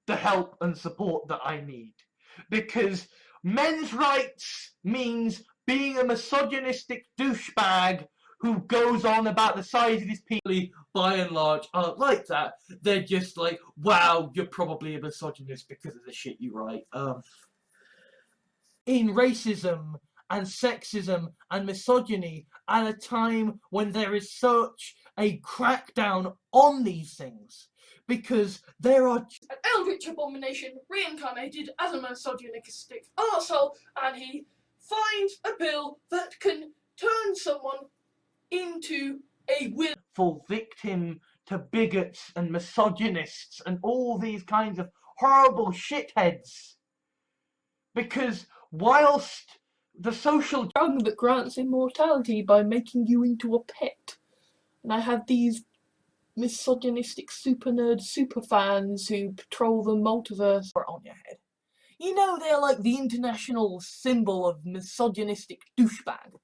the help and support that I need. Because men's rights means being a misogynistic douchebag who goes on about the size of his penis, by and large, aren't like that. They're just like, wow, you're probably a misogynist because of the shit you write. In racism and sexism and misogyny, at a time when there is such a crackdown on these things, because there are an eldritch abomination reincarnated as a misogynistic arsehole, and he finds a pill that can turn someone into a willful victim to bigots and misogynists and all these kinds of horrible shitheads. Because whilst the social drug that grants immortality by making you into a pet, and I have these misogynistic super nerd super fans who patrol the multiverse on your head. You know, they're like the international symbol of misogynistic douchebag.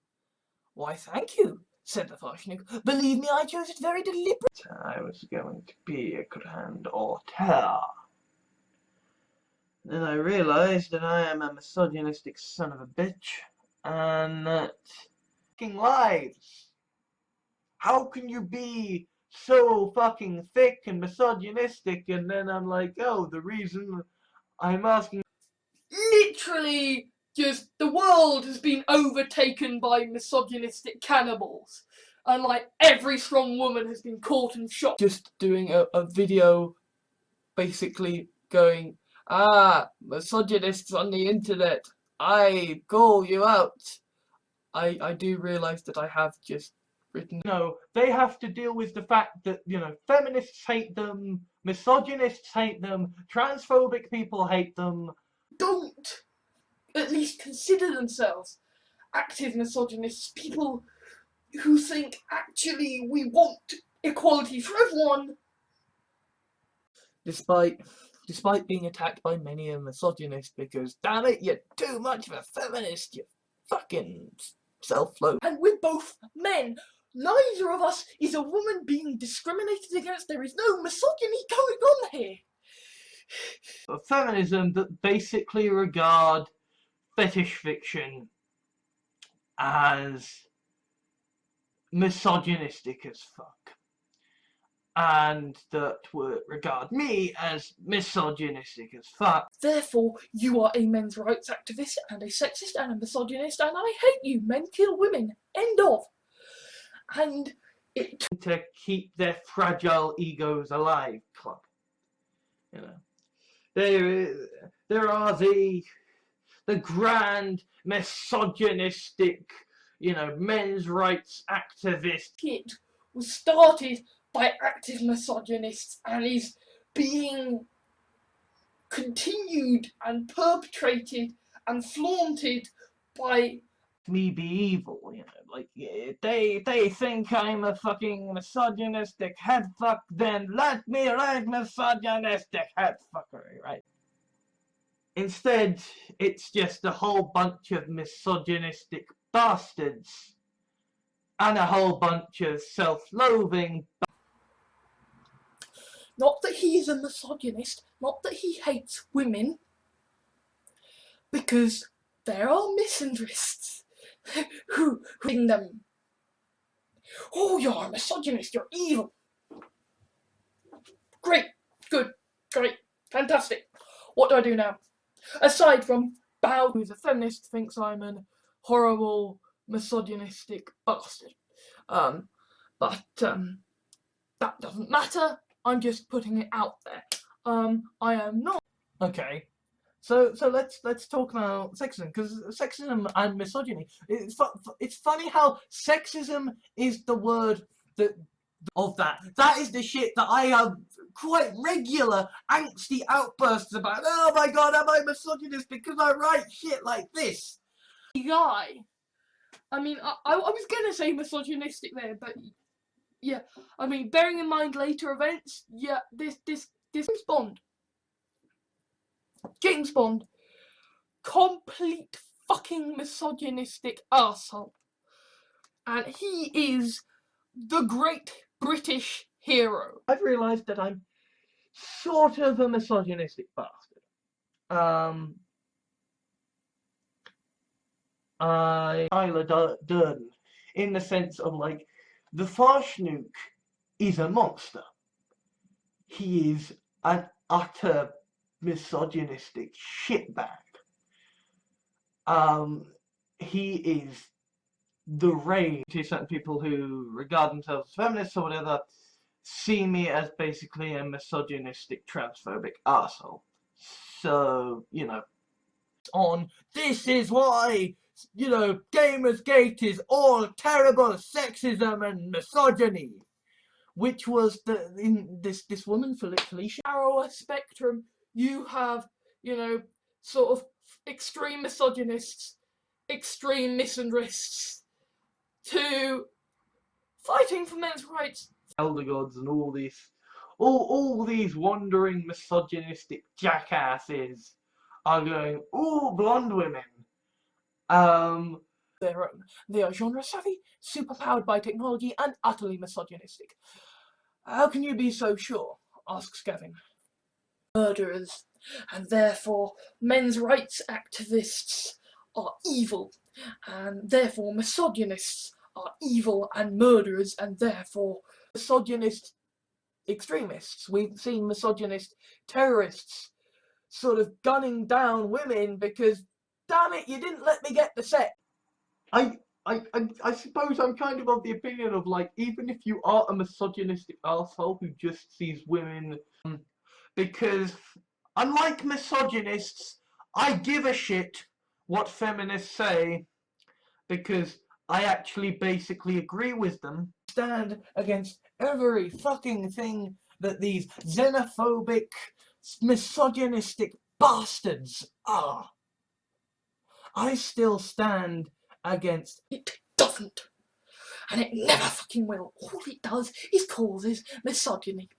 Why, thank you, said the Farshnik. Believe me, I chose it very deliberately. I was going to be a grand auteur. Then I realised that I am a misogynistic son of a bitch, and that fucking lives. How can you be so fucking thick and misogynistic? And then I'm like, oh, the reason I'm asking. Literally, just the world has been overtaken by misogynistic cannibals, and like every strong woman has been caught and shot. Just doing a video, basically going, misogynists on the internet, I call you out. I do realise that I have just written. No, they have to deal with the fact that, you know, feminists hate them, misogynists hate them, transphobic people hate them. Don't at least consider themselves active misogynists, people who think actually we want equality for everyone. Despite being attacked by many a misogynist because, damn it, you're too much of a feminist, you fucking self-loathing. And we're both men. Neither of us is a woman being discriminated against. There is no misogyny going on here. Feminism that basically regard fetish fiction as misogynistic as fuck, and that would regard me as misogynistic as fuck. Therefore, you are a men's rights activist and a sexist and a misogynist, and I hate you. Men kill women. End of. And it to keep their fragile egos alive club. You know, there are the grand misogynistic, you know, men's rights activists. It was started by active misogynists and is being continued and perpetrated and flaunted by me be evil, you know, like they think I'm a fucking misogynistic headfuck, then let me write misogynistic headfuckery, right? Instead, it's just a whole bunch of misogynistic bastards and a whole bunch of self-loathing. Not that he is a misogynist, not that he hates women, because there are misandrists who bring them. Oh, you're a misogynist, you're evil. Great, good, great, fantastic. What do I do now? Aside from bow, who's a feminist, thinks I'm a horrible, misogynistic bastard. But that doesn't matter. I'm just putting it out there. I am not. Okay, so let's talk about sexism, because sexism and misogyny. It's funny how sexism is the word that of that. That is the shit that I have quite regular angsty outbursts about. Oh my god, am I misogynist because I write shit like this? Guy. I mean, I was gonna say misogynistic there, but yeah. I mean, bearing in mind later events, yeah, this James Bond, complete fucking misogynistic arsehole. And he is the great British hero. I've realised that I'm sort of a misogynistic bastard. Tyler Durden, in the sense of, like, the Farshnook is a monster. He is an utter misogynistic shitbag. He is the rage to certain people who regard themselves as feminists or whatever, see me as basically a misogynistic, transphobic arsehole. So, you know, this is why, you know, Gamergate is all terrible sexism and misogyny. Which was in this woman, Felicia. Narrower spectrum, you have, you know, sort of extreme misogynists, extreme misandrists, to fighting for men's rights. Elder gods and all these wandering misogynistic jackasses are going, ooh, blonde women. Their own. They are genre savvy, superpowered by technology, and utterly misogynistic. How can you be so sure? Asks Gavin. Murderers, and therefore men's rights activists are evil, and therefore misogynists are evil and murderers, and therefore misogynist extremists. We've seen misogynist terrorists sort of gunning down women because, damn it, you didn't let me get the set. I suppose I'm kind of the opinion of, like, even if you are a misogynistic asshole who just sees women, because unlike misogynists, I give a shit what feminists say, because I actually basically agree with them. Stand against every fucking thing that these xenophobic, misogynistic bastards are. I still stand against. It doesn't. And it never fucking will. All it does is causes misogyny.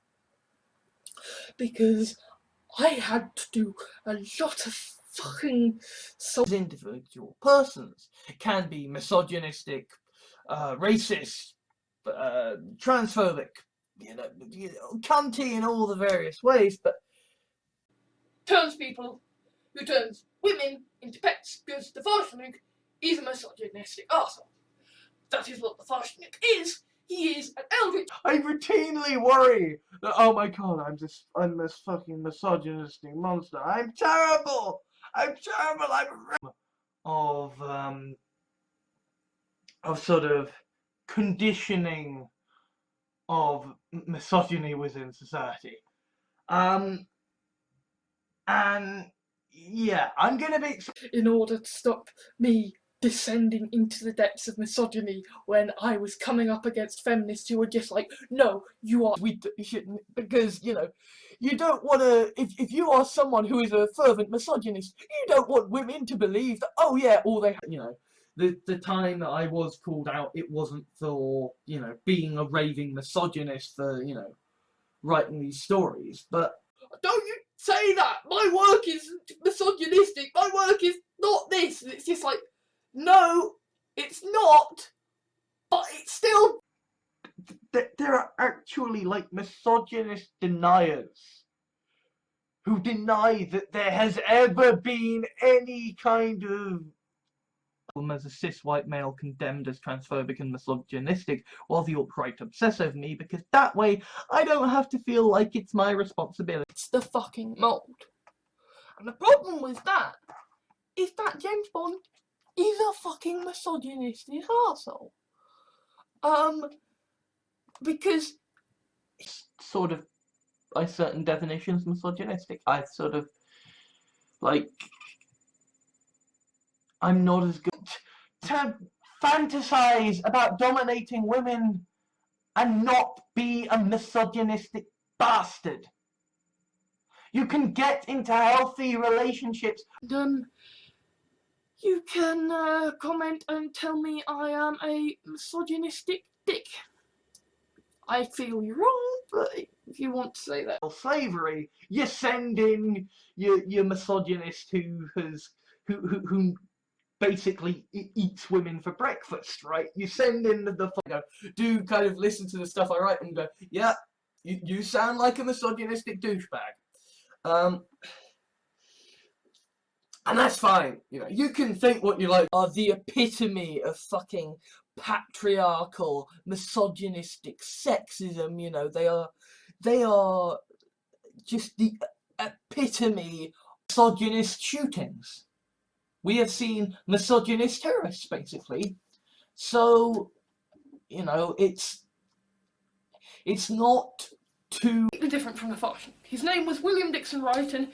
Because I had to do a lot of fucking... Individual persons can be misogynistic, racist, transphobic, you know, cunty in all the various ways, but... turns people who turns women into pets, because the Farshnook is a misogynistic arsehole. That is what the Farshnook is. He is an eldritch. I routinely worry that, oh my god, I'm this fucking misogynistic monster. I'm terrible! I'm of sort of conditioning of misogyny within society. And yeah, I'm gonna be... in order to stop me descending into the depths of misogyny when I was coming up against feminists who were just like, no, you are... We shouldn't, because, you know, you don't want to... If you are someone who is a fervent misogynist, you don't want women to believe that, oh yeah, all they... You know, the time that I was called out, it wasn't for, you know, being a raving misogynist for, you know, writing these stories, but... Don't you say that! My work is misogynistic! My work is not this! It's just like, no, it's not, but it's still... There are actually, like, misogynist deniers who deny that there has ever been any kind of... as a cis white male condemned as transphobic and misogynistic, while the alt-right obsess over me, because that way I don't have to feel like it's my responsibility. It's the fucking mould. And the problem with that is that James Bond is a fucking misogynistic arsehole. Because... sort of, by certain definitions, misogynistic. I sort of, like... I'm not as good to fantasize about dominating women and not be a misogynistic bastard. You can get into healthy relationships. You can comment and tell me I am a misogynistic dick. I feel you're wrong, but if you want to say that. Slavery, you send in your misogynist who basically eats women for breakfast, right? You send in the do kind of listen to the stuff I write and go, yeah, You sound like a misogynistic douchebag. And that's fine. You know, you can think what you like. Are the epitome of fucking patriarchal, misogynistic sexism. You know, they are just the epitome of misogynist shootings. We have seen misogynist terrorists, basically. So, you know, it's not too different from the fashion. His name was William Dixon Wright, and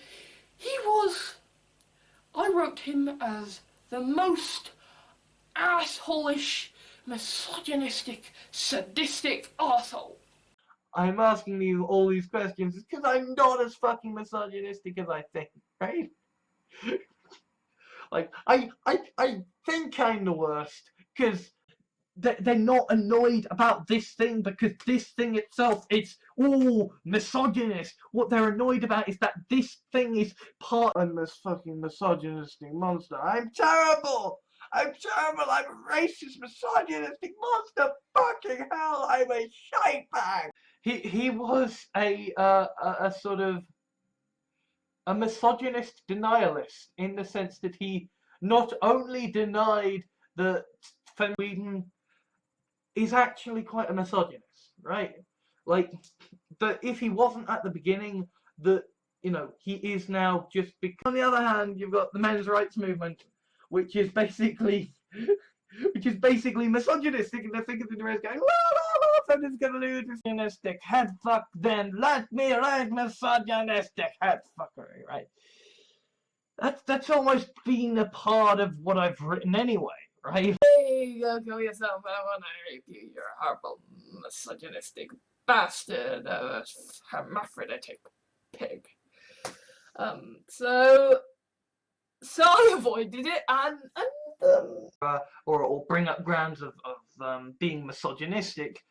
I wrote him as the most asshole-ish, misogynistic, sadistic arsehole. I'm asking you all these questions because I'm not as fucking misogynistic as I think, right? Like, I think I'm the worst because they're not annoyed about this thing because this thing itself, it's all misogynist. What they're annoyed about is that this thing is part of this fucking misogynistic monster. I'm terrible! I'm terrible! I'm a racist, misogynistic monster! Fucking hell, I'm a shitebag! He was a sort of a misogynist denialist in the sense that he not only denied that Sweden is actually quite a misogynist, right? Like, that if he wasn't at the beginning, that, you know, he is now just because. On the other hand, you've got the men's rights movement, which is basically misogynistic, and they're thinking to the rest going, something's gonna lose misogynistic head fuck, then let me write misogynistic head fuckery, right? That's almost been a part of what I've written anyway, right? Hey, go kill yourself, I wanna rape you, you're a horrible, misogynistic bastard, hermaphroditic pig. So I avoided it, and or bring up grounds of being misogynistic.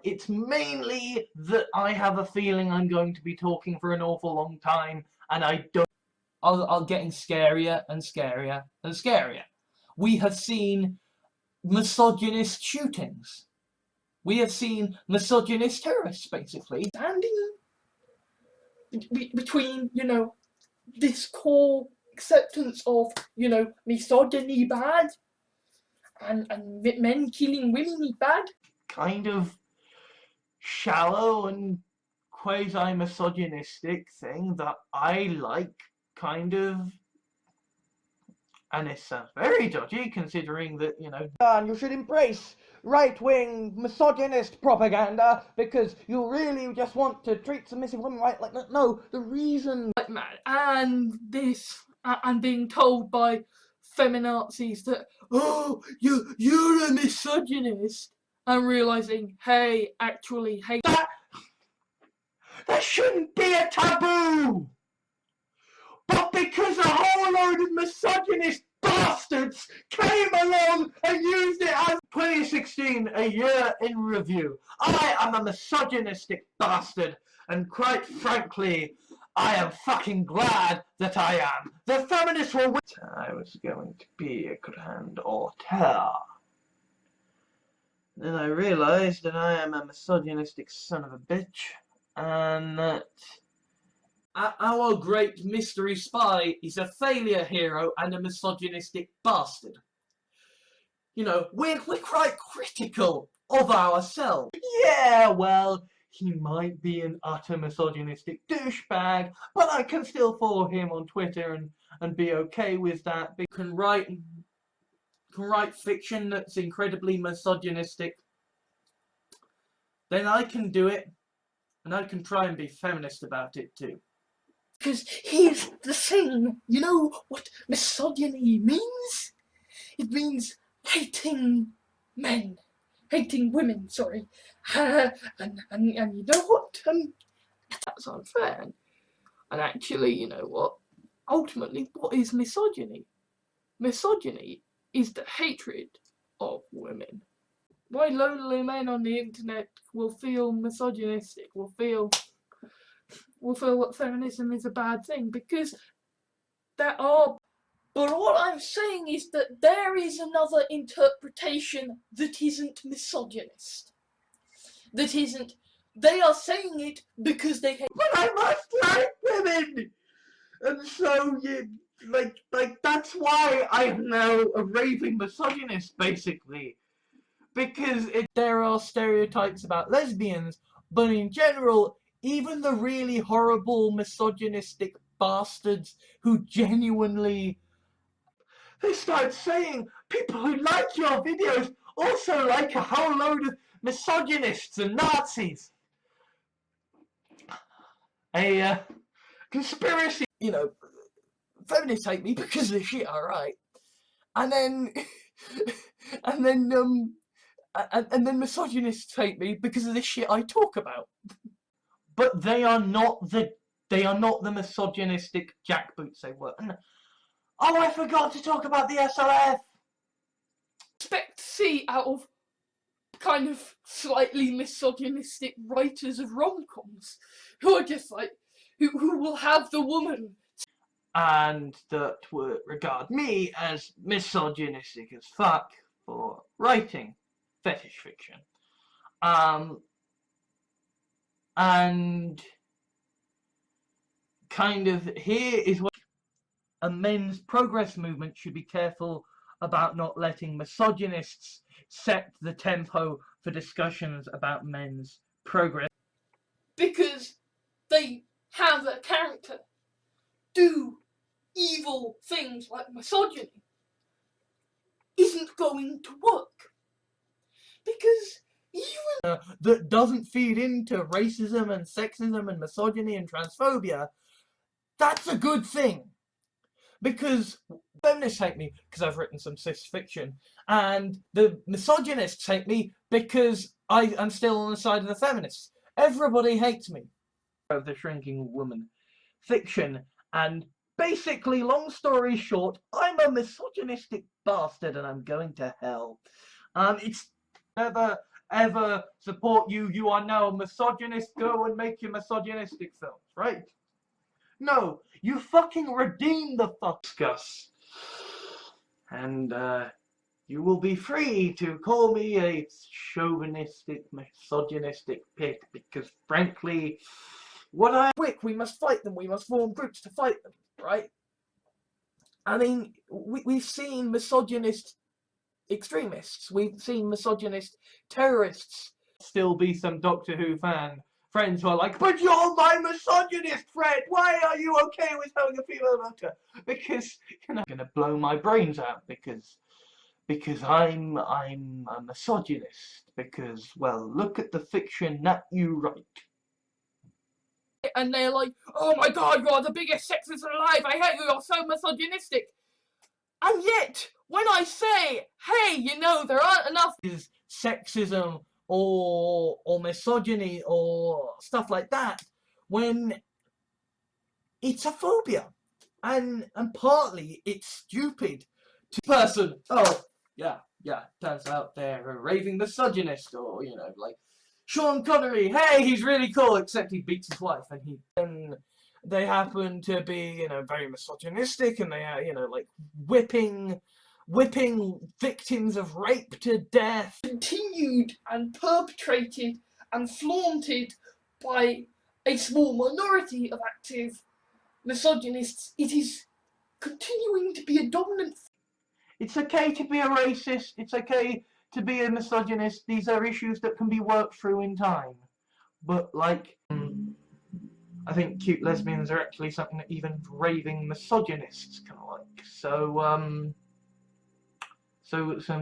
It's mainly that I have a feeling I'm going to be talking for an awful long time, and I don't. I'll getting scarier and scarier and scarier. We have seen misogynist shootings. We have seen misogynist terrorists, basically. Standing between, you know, this core acceptance of, you know, misogyny bad and men killing women bad. Kind of shallow and quasi-misogynistic thing that I like, kind of. And it sounds very dodgy, considering that, you know, and you should embrace right-wing misogynist propaganda because you really just want to treat submissive women right. Like, no, the reason, like, man, and this, and being told by feminazis that, oh, you're a misogynist, and realizing, hey, actually, hey, that shouldn't be a taboo. But because a whole load of misogynist bastards came along and used it as 2016, a year in review. I am a misogynistic bastard, and quite frankly, I am fucking glad that I am. The feminists will win. I was going to be a grand auteur. Then I realised that I am a misogynistic son of a bitch, and that our great mystery spy is a failure hero and a misogynistic bastard. You know, we're quite critical of ourselves. Yeah, well, he might be an utter misogynistic douchebag, but I can still follow him on Twitter and be okay with that. He can write fiction that's incredibly misogynistic. Then I can do it, and I can try and be feminist about it too. Because here's the thing, you know what misogyny means? It means hating men, hating women, sorry. And you know what? That's unfair. And actually, you know what? Ultimately, what is misogyny? Misogyny is the hatred of women. Why lonely men on the internet will feel misogynistic, will feel that feminism is a bad thing, because there are. But all I'm saying is that there is another interpretation that isn't misogynist, that isn't They are saying it because they hate. But I must like women! And so, that's why I am now a raving misogynist, basically. Because there are stereotypes about lesbians, but in general, even the really horrible misogynistic bastards who genuinely... They start saying people who like your videos also like a whole load of misogynists and Nazis. A conspiracy. Feminists hate me because of the shit I write. And then... and then misogynists hate me because of the shit I talk about. But they are not the misogynistic jackboots they were. And, oh, I forgot to talk about the SLF. Expect to see out of kind of slightly misogynistic writers of rom-coms who are just like who will have the woman and that would regard me as misogynistic as fuck for writing fetish fiction. And kind of here is what a men's progress movement should be careful about not letting misogynists set the tempo for discussions about men's progress. Because they have a character do evil things like misogyny isn't going to work. Because even that doesn't feed into racism and sexism and misogyny and transphobia, that's a good thing. Because feminists hate me because I've written some cis fiction, and the misogynists hate me because I am still on the side of the feminists. Everybody hates me. Of the shrinking woman fiction, and basically, long story short, I'm a misogynistic bastard and I'm going to hell. It's never ever support you. You are now a misogynist. Go and make your misogynistic films, right? No, you fucking redeem the Gus. And you will be free to call me a chauvinistic, misogynistic pig, because frankly, we must fight them, we must form groups to fight them, right? I mean, we've seen misogynist extremists, we've seen misogynist terrorists. Still be some Doctor Who friends who are like, but you're my misogynist friend, why are you okay with having a female doctor? Because, I'm gonna blow my brains out because I'm a misogynist, because, well, look at the fiction that you write. And they're like, oh my god, you're the biggest sexist alive, I hate you, you're so misogynistic. And yet, when I say, hey, there aren't enough sexism or misogyny or stuff like that, when it's a phobia, and partly it's stupid to person. Oh, yeah, turns out they're a raving misogynist, or like Sean Connery. Hey, he's really cool, except he beats his wife, and they happen to be, very misogynistic, and they are, like whipping victims of rape to death. Continued and perpetrated and flaunted by a small minority of active misogynists. It is continuing to be a dominant. It's okay to be a racist. It's okay to be a misogynist. These are issues that can be worked through in time. But, like, I think cute lesbians are actually something that even raving misogynists can like. So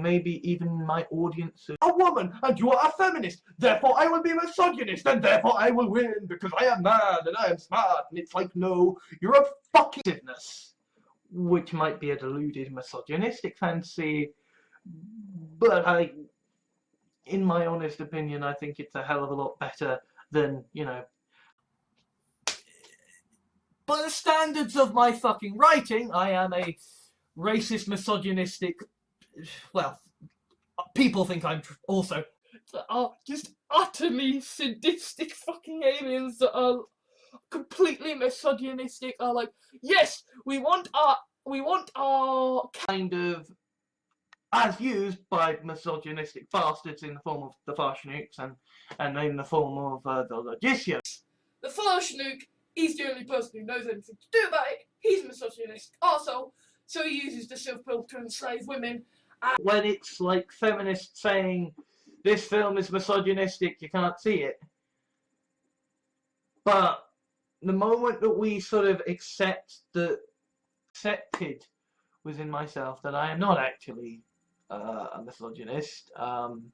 maybe even my audience is a woman, and you are a feminist, therefore I will be misogynist, and therefore I will win, because I am mad, and I am smart, and it's like, no, you're a fuckingness, which might be a deluded misogynistic fancy, but in my honest opinion, I think it's a hell of a lot better than, by the standards of my fucking writing, I am a racist, misogynistic, well, people think I'm also, that are just utterly sadistic fucking aliens that are completely misogynistic, are like, yes, we want our kind of as used by misogynistic bastards in the form of the Farshnukes and in the form of the Logicios. The Farshnuk, he's the only person who knows anything to do about it. He's a misogynist arsehole, so he uses the silk pill to enslave women. When it's like feminists saying this film is misogynistic, you can't see it. But the moment that we sort of accepted within myself that I am not actually a misogynist, and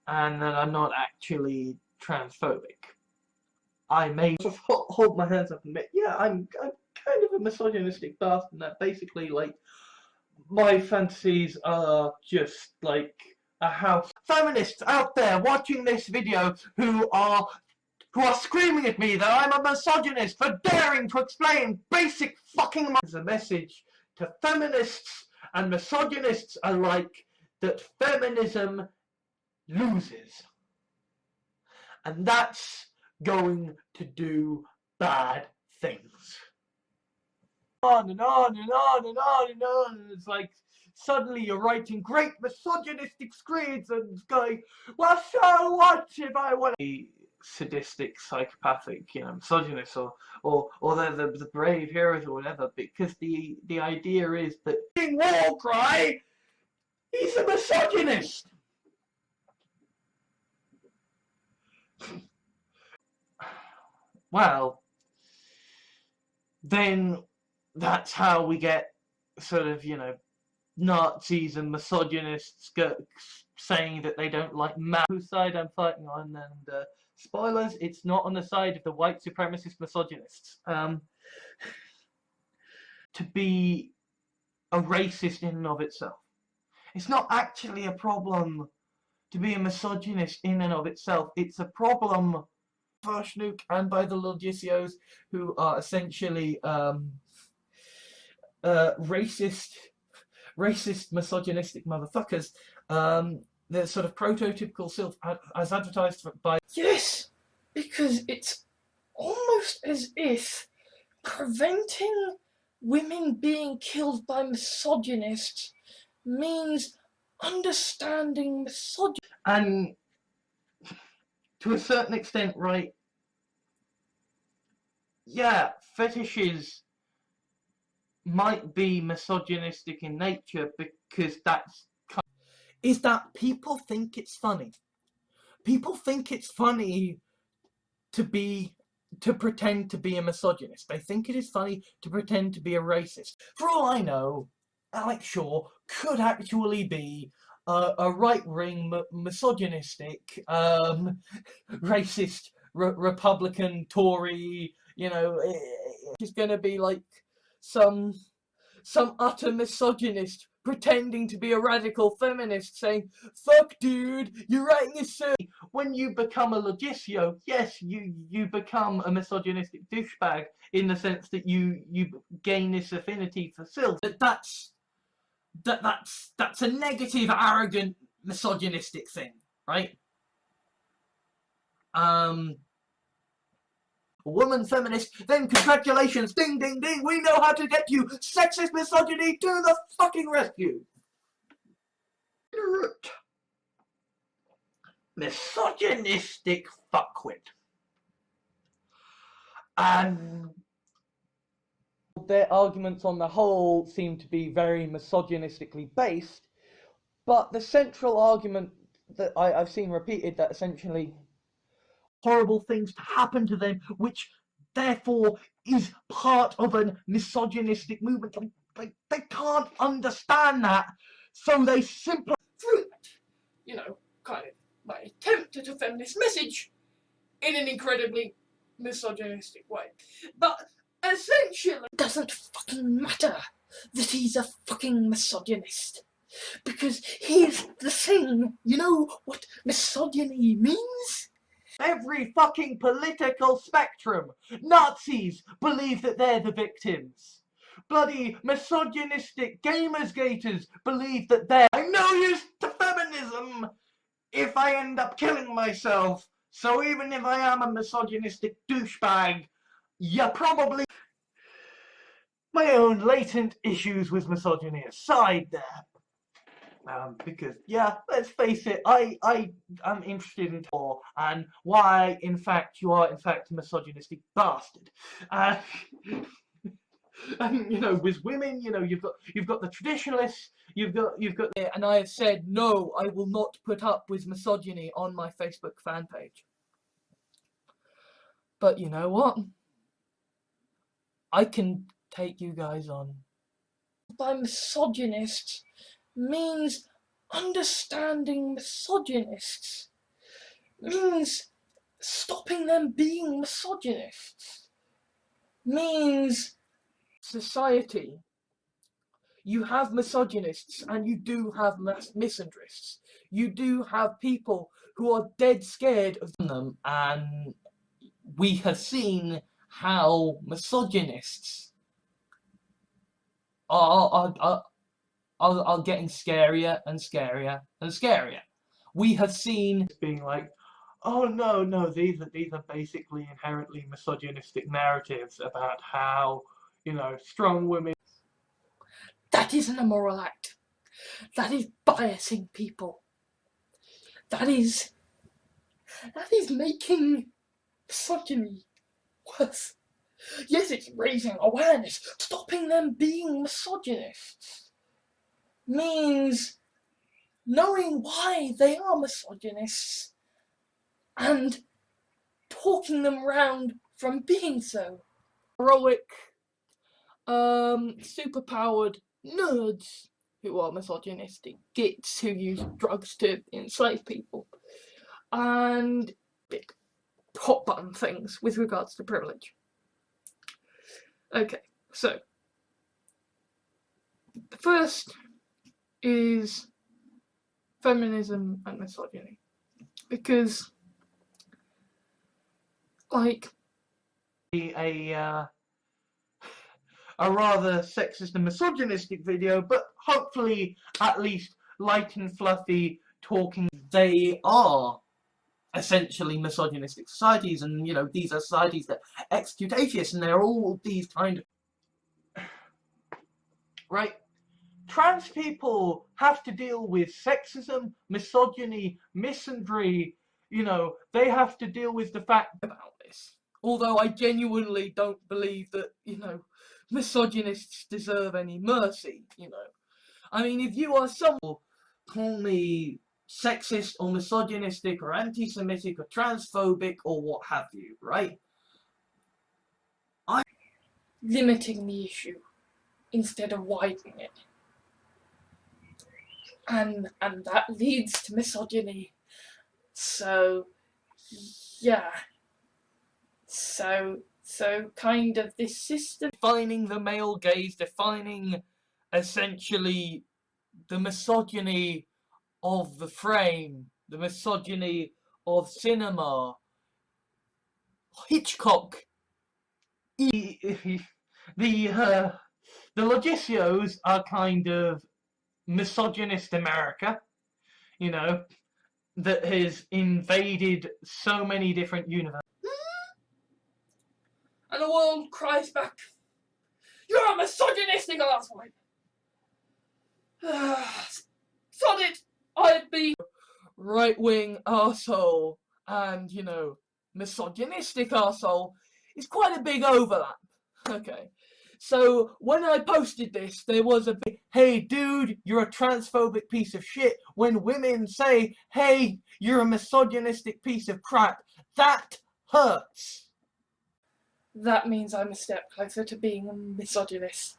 that I'm not actually transphobic, I may just hold my hands up and admit, yeah, I'm kind of a misogynistic bastard, and that basically, like, my fantasies are just like a house. Feminists out there watching this video who are screaming at me that I'm a misogynist for daring to explain basic fucking as a message to feminists and misogynists alike that feminism loses. And that's going to do bad things. On and on and on and on and on, and it's like suddenly you're writing great misogynistic screeds and going, well, so what if I want to be sadistic, psychopathic, misogynist, or they're the brave heroes or whatever, because the idea is that war cry, he's a misogynist. Well, then that's how we get sort of, Nazis and misogynists saying that they don't like man. Whose side I'm fighting on, and spoilers, it's not on the side of the white supremacist misogynists. To be a racist in and of itself. It's not actually a problem to be a misogynist in and of itself. It's a problem for Snook and by the Logicios, who are essentially racist, misogynistic motherfuckers. They're sort of prototypical self as advertised by. Yes, because it's almost as if preventing women being killed by misogynists means understanding misogyny. And to a certain extent, right, yeah, fetishes might be misogynistic in nature because is that people think it's funny. People think it's funny to pretend to be a misogynist. They think it is funny to pretend to be a racist. For all I know, Alex Shaw could actually be a right-wing, misogynistic, racist, Republican, Tory, it's going to be like some utter misogynist pretending to be a radical feminist saying, fuck dude, you're writing this so. When you become a Logicio, yes, you become a misogynistic douchebag in the sense that you gain this affinity for filth. That's a negative, arrogant, misogynistic thing, right? A woman feminist, then congratulations, ding ding ding, we know how to get you, sexist misogyny to the fucking rescue. Misogynistic fuckwit. And their arguments on the whole seem to be very misogynistically based, but the central argument that I've seen repeated, that essentially horrible things to happen to them, which therefore is part of a misogynistic movement. Like they can't understand that, so they simply through that, kind of my attempt at a feminist message in an incredibly misogynistic way. But essentially, it doesn't fucking matter that he's a fucking misogynist, because here's the thing, you know what misogyny means? Every fucking political spectrum. Nazis believe that they're the victims. Bloody misogynistic gamers-gators believe that they're no use to feminism if I end up killing myself. So even if I am a misogynistic douchebag, you're probably... My own latent issues with misogyny aside there, Because, yeah, let's face it, I am interested in war and why, in fact, you are, in fact, a misogynistic bastard. And, and, you know, with women, you know, you've got the traditionalists, you've got, and I have said, no, I will not put up with misogyny on my Facebook fan page. But you know what? I can take you guys on. By misogynists means understanding misogynists, means stopping them being misogynists, means society. You have misogynists and you do have misandrists. You do have people who are dead scared of them, and we have seen how misogynists are getting scarier and scarier and scarier. We have seen being like, oh no, these are basically inherently misogynistic narratives about how, you know, strong women. That isn't a moral act. That is biasing people. That is making misogyny worse. Yes, it's raising awareness. Stopping them being misogynists means knowing why they are misogynists and talking them round from being so. Heroic, superpowered nerds who are misogynistic gits who use drugs to enslave people, and big hot button things with regards to privilege. Okay, so the first is feminism and misogyny, because like a rather sexist and misogynistic video, but hopefully at least light and fluffy talking. They are essentially misogynistic societies, and you know, these are societies that execute atheists, and they're all these kind of right. Trans people have to deal with sexism, misogyny, misandry. You know, they have to deal with the fact about this. Although I genuinely don't believe that, you know, misogynists deserve any mercy, you know. I mean, if you are someone, call me sexist or misogynistic or anti-Semitic or transphobic or what have you, right? I'm limiting the issue instead of widening it. And that leads to misogyny. So, yeah. So kind of this system defining the male gaze, defining essentially the misogyny of the frame, the misogyny of cinema. Hitchcock. the Logicios are kind of misogynist America, you know, that has invaded so many different universes. And the world cries back, "You're a misogynistic arsehole!" Sod it! I've been right-wing arsehole and, you know, misogynistic arsehole is quite a big overlap. Okay. So when I posted this, there was a big, hey dude, you're a transphobic piece of shit. When women say, hey, you're a misogynistic piece of crap, that hurts. That means I'm a step closer to being a misogynist.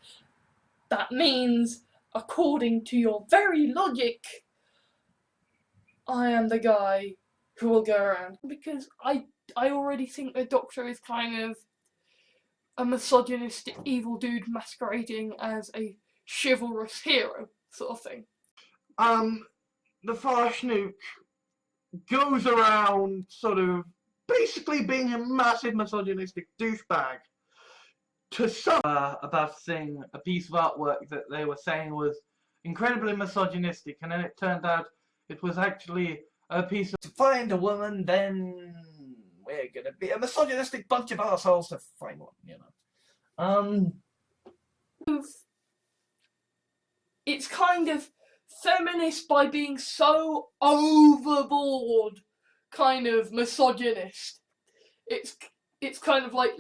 That means, according to your very logic, I am the guy who will go around. Because I already think the Doctor is kind of a misogynistic evil dude masquerading as a chivalrous hero sort of thing. The Farshnook goes around sort of basically being a massive misogynistic douchebag to some about seeing a piece of artwork that they were saying was incredibly misogynistic, and then it turned out it was actually a piece of, to find a woman, then we're gonna be a misogynistic bunch of assholes to find one, you know. It's kind of feminist by being so overboard kind of misogynist. It's kind of like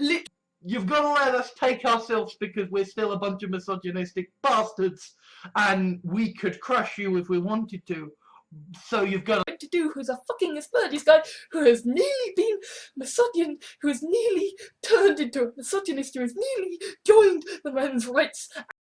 You've got to let us take ourselves because we're still a bunch of misogynistic bastards and we could crush you if we wanted to. So you've got to do who's a fucking Asperger's guy who has nearly been misogyn, who has nearly turned into a misogynist, who has nearly joined the men's rights